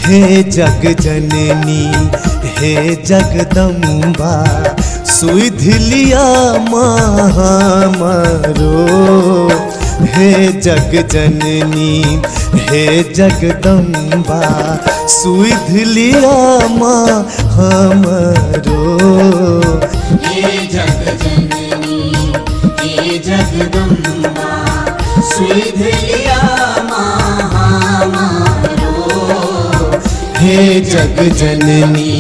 हे जग जननी हे जगदम्बा सुध लिया माँ हमारो। हे जग जननी हे जगदम्बा सुध लिया माँ हमारो। हे जग जननी हे जगदम्बा सुध लिया माँ हमारो। हे जग जननी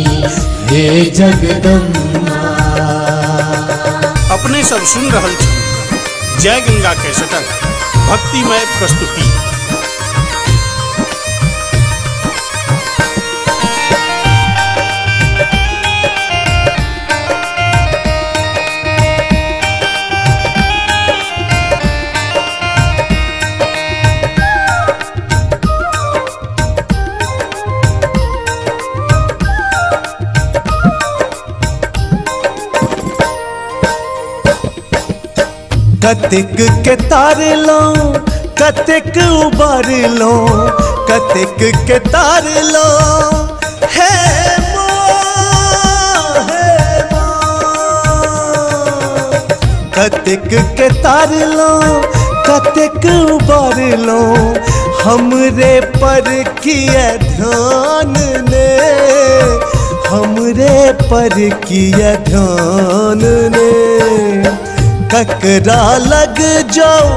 हे जगदम्बा। अपने सब सुन रहल छी जय गंगा के सटक भक्तिमय प्रस्तुति। कतिक के तार लो कतिक उबार लो कतिक के तार लो। हे माँ कतिक के तार लो कतिक उबार लो। हमरे पर किया ध्यान ने हमरे पर किया ध्यान ने। ककरा लग जाओ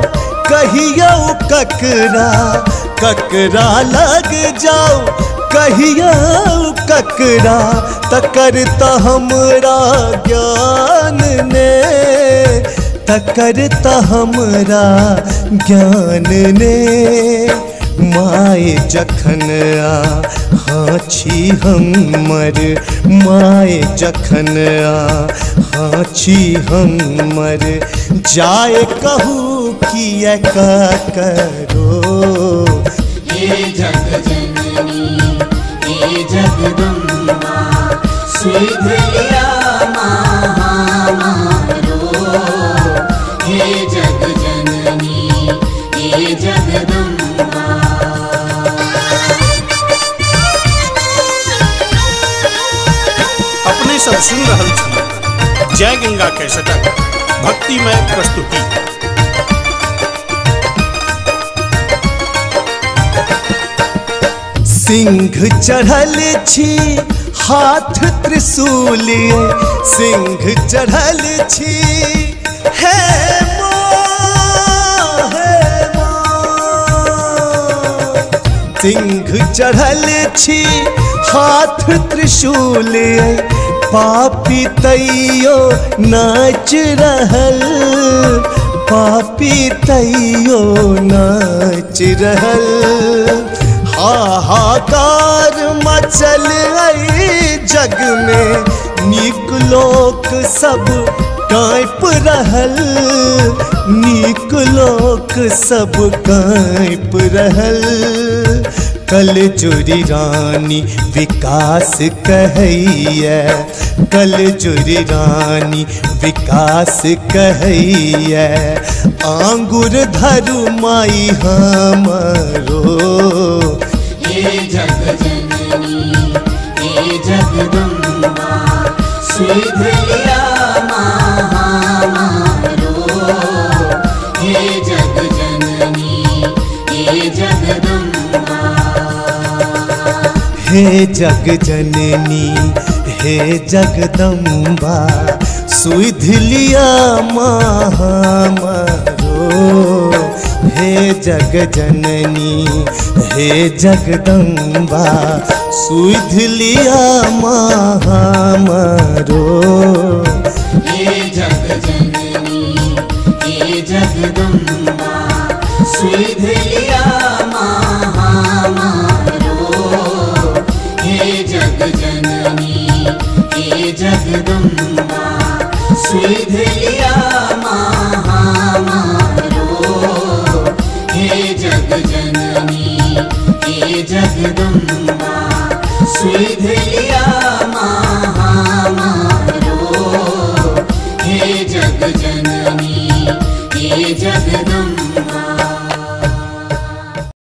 कहियो ककरा ककरा लग जाओ कहियो ककरा तकरता हमरा ज्ञान ने तकरता हमरा ज्ञान ने। माए जखन हाँछी हमर माए जखन हाँछी हमर जाए कहू किया करो। हे जग जननी हे जगदम्बा सुध लिया माँ हमारो। हे जग जननी हे जगदम्बा। अपने सब सुन रहल छी जय गंगा के सटक भक्तिमय प्रस्तुति। सिंह चढ़ल छी हाथ त्रिशूल सिंह चढ़ल छी। हे सिंह चढ़ल छी हाथ त्रिशूल पापी तैयो नाच रहल पापी तैयो नाच रहल। हाहाकार मचल जग में नीक लोक सब काँप रहल नीक लोक सब काँप रहल। कल जुरी रानी विकास कहैया कल जुरी रानी विकास कहैया। आंगुर धरु माई हमारो। हे जग जननी हे जगदम्बा सुध लिया माँ हमारो। हे जग जननी हे जगदम्बा। हे जग जननी हे जगदम्बा सुध लिया माँ हमारो। हे जग जननी हे जगदम्बा सुध लिया माँ हमारो। हे जग जननी हे जगदम्बा सुध लिया माँ हमारो। हे जग जननी हे जगदम्बा सुध लिया